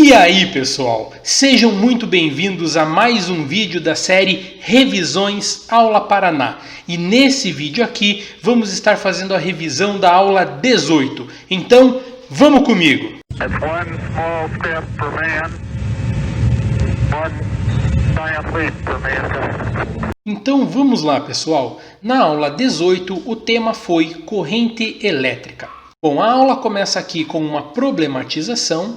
E aí pessoal, sejam muito bem-vindos a mais um vídeo da série Revisões Aula Paraná. E nesse vídeo aqui vamos estar fazendo a revisão da aula 18. Então, vamos comigo! Então vamos lá pessoal, na aula 18 o tema foi corrente elétrica. Bom, a aula começa aqui com uma problematização,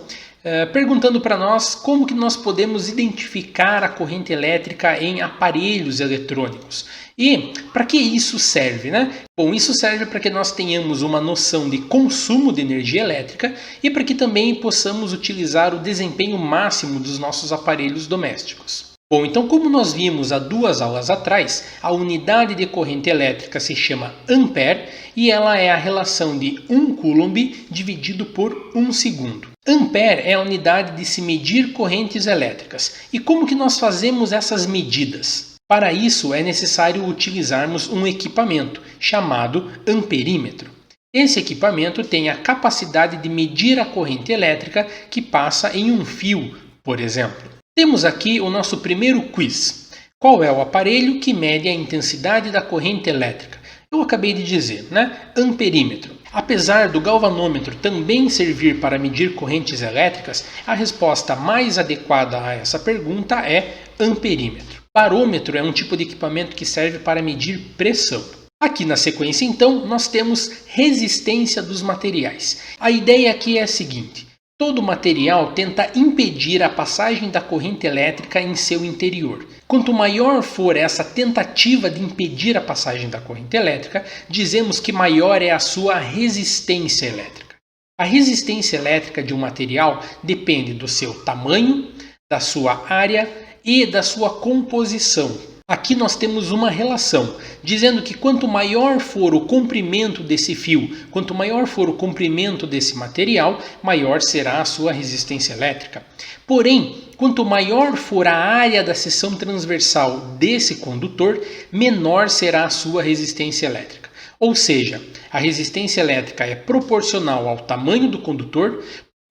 perguntando para nós como que nós podemos identificar a corrente elétrica em aparelhos eletrônicos. E para que isso serve, né? Bom, isso serve para que nós tenhamos uma noção de consumo de energia elétrica e para que também possamos utilizar o desempenho máximo dos nossos aparelhos domésticos. Bom, então como nós vimos há 2 aulas atrás, a unidade de corrente elétrica se chama ampere e ela é a relação de 1 coulomb dividido por 1 segundo. Ampere é a unidade de se medir correntes elétricas. E como que nós fazemos essas medidas? Para isso é necessário utilizarmos um equipamento chamado amperímetro. Esse equipamento tem a capacidade de medir a corrente elétrica que passa em um fio, por exemplo. Temos aqui o nosso primeiro quiz. Qual é o aparelho que mede a intensidade da corrente elétrica? Eu acabei de dizer, né? Amperímetro. Apesar do galvanômetro também servir para medir correntes elétricas, a resposta mais adequada a essa pergunta é amperímetro. Barômetro é um tipo de equipamento que serve para medir pressão. Aqui na sequência, então, nós temos resistência dos materiais. A ideia aqui é a seguinte. Todo material tenta impedir a passagem da corrente elétrica em seu interior. Quanto maior for essa tentativa de impedir a passagem da corrente elétrica, dizemos que maior é a sua resistência elétrica. A resistência elétrica de um material depende do seu tamanho, da sua área e da sua composição. Aqui nós temos uma relação, dizendo que quanto maior for o comprimento desse fio, quanto maior for o comprimento desse material, maior será a sua resistência elétrica. Porém, quanto maior for a área da seção transversal desse condutor, menor será a sua resistência elétrica. Ou seja, a resistência elétrica é proporcional ao tamanho do condutor,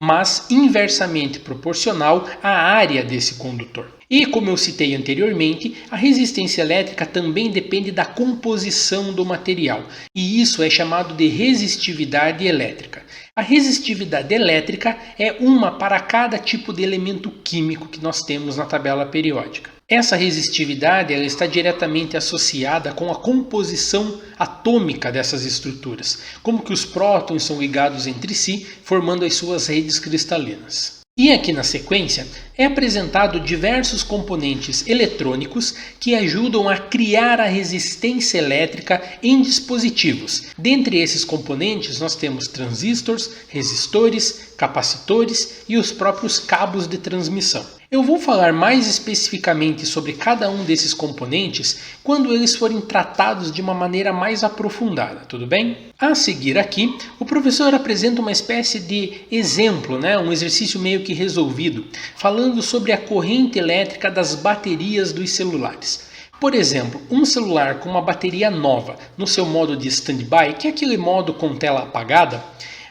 mas inversamente proporcional à área desse condutor. E como eu citei anteriormente, a resistência elétrica também depende da composição do material, e isso é chamado de resistividade elétrica. A resistividade elétrica é uma para cada tipo de elemento químico que nós temos na tabela periódica. Essa resistividade ela está diretamente associada com a composição atômica dessas estruturas, como que os prótons são ligados entre si, formando as suas redes cristalinas. E aqui na sequência é apresentado diversos componentes eletrônicos que ajudam a criar a resistência elétrica em dispositivos. Dentre esses componentes nós temos transistores, resistores, capacitores e os próprios cabos de transmissão. Eu vou falar mais especificamente sobre cada um desses componentes quando eles forem tratados de uma maneira mais aprofundada, tudo bem? A seguir aqui, o professor apresenta uma espécie de exemplo, um exercício meio que resolvido, falando sobre a corrente elétrica das baterias dos celulares. Por exemplo, um celular com uma bateria nova no seu modo de standby, que é aquele modo com tela apagada,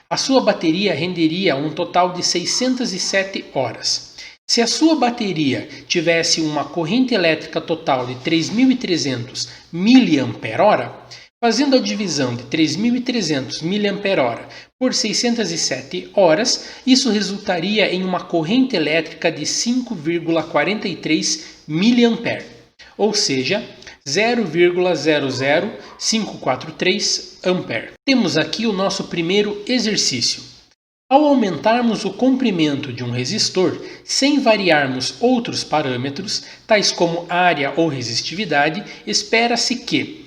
a sua bateria renderia um total de 607 horas. Se a sua bateria tivesse uma corrente elétrica total de 3.300 mAh, fazendo a divisão de 3.300 mAh por 607 horas, isso resultaria em uma corrente elétrica de 5,43 mA, ou seja, 0,00543 A. Temos aqui o nosso primeiro exercício. Ao aumentarmos o comprimento de um resistor, sem variarmos outros parâmetros, tais como área ou resistividade, espera-se que,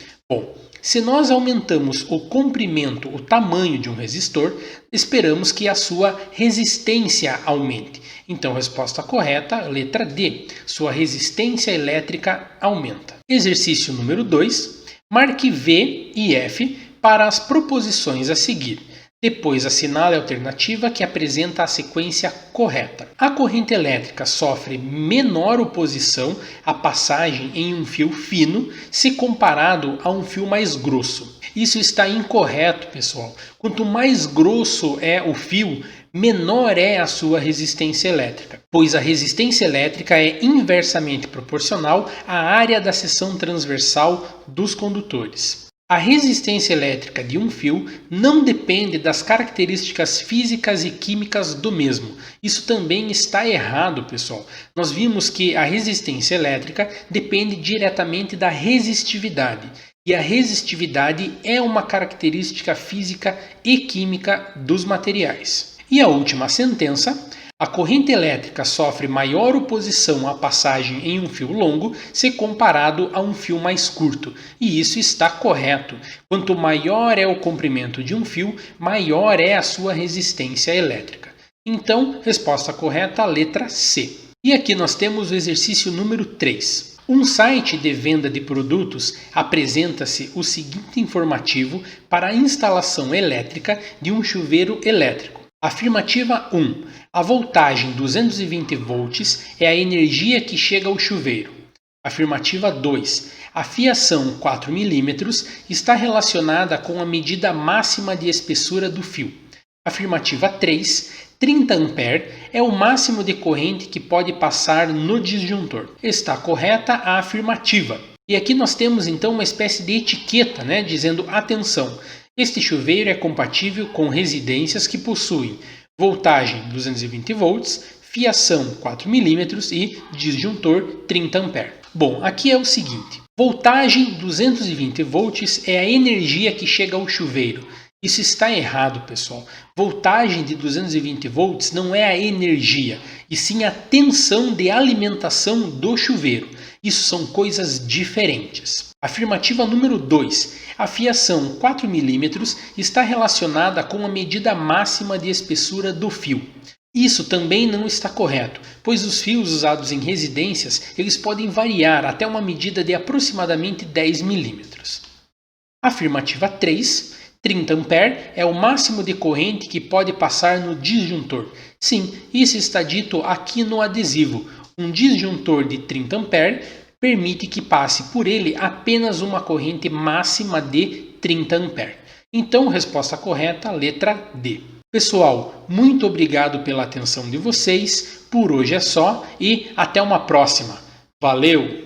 se nós aumentamos o comprimento, o tamanho de um resistor, esperamos que a sua resistência aumente. Então, a resposta correta, letra D, sua resistência elétrica aumenta. Exercício número 2, marque V e F para as proposições a seguir. Depois assinale a alternativa que apresenta a sequência correta. A corrente elétrica sofre menor oposição à passagem em um fio fino se comparado a um fio mais grosso. Isso está incorreto, pessoal. Quanto mais grosso é o fio, menor é a sua resistência elétrica, pois a resistência elétrica é inversamente proporcional à área da seção transversal dos condutores. A resistência elétrica de um fio não depende das características físicas e químicas do mesmo. Isso também está errado, pessoal. Nós vimos que a resistência elétrica depende diretamente da resistividade. E a resistividade é uma característica física e química dos materiais. E a última sentença: a corrente elétrica sofre maior oposição à passagem em um fio longo se comparado a um fio mais curto. E isso está correto. Quanto maior é o comprimento de um fio, maior é a sua resistência elétrica. Então, resposta correta, a letra C. E aqui nós temos o exercício número 3. Um site de venda de produtos apresenta-se o seguinte informativo para a instalação elétrica de um chuveiro elétrico. Afirmativa 1. A voltagem 220 volts é a energia que chega ao chuveiro. Afirmativa 2. A fiação 4 mm está relacionada com a medida máxima de espessura do fio. Afirmativa 3. 30 A é o máximo de corrente que pode passar no disjuntor. Está correta a afirmativa. E aqui nós temos então uma espécie de etiqueta, dizendo: atenção, este chuveiro é compatível com residências que possuem voltagem 220 volts, fiação 4 mm e disjuntor 30 A. Bom, aqui é o seguinte: voltagem 220 volts é a energia que chega ao chuveiro. Isso está errado, pessoal. Voltagem de 220 volts não é a energia, e sim a tensão de alimentação do chuveiro. Isso são coisas diferentes. Afirmativa número 2. A fiação 4 mm está relacionada com a medida máxima de espessura do fio. Isso também não está correto, pois os fios usados em residências eles podem variar até uma medida de aproximadamente 10 mm. Afirmativa 3. 30 A é o máximo de corrente que pode passar no disjuntor. Sim, isso está dito aqui no adesivo. Um disjuntor de 30 A permite que passe por ele apenas uma corrente máxima de 30 A. Então, resposta correta, letra D. Pessoal, muito obrigado pela atenção de vocês. Por hoje é só e até uma próxima. Valeu!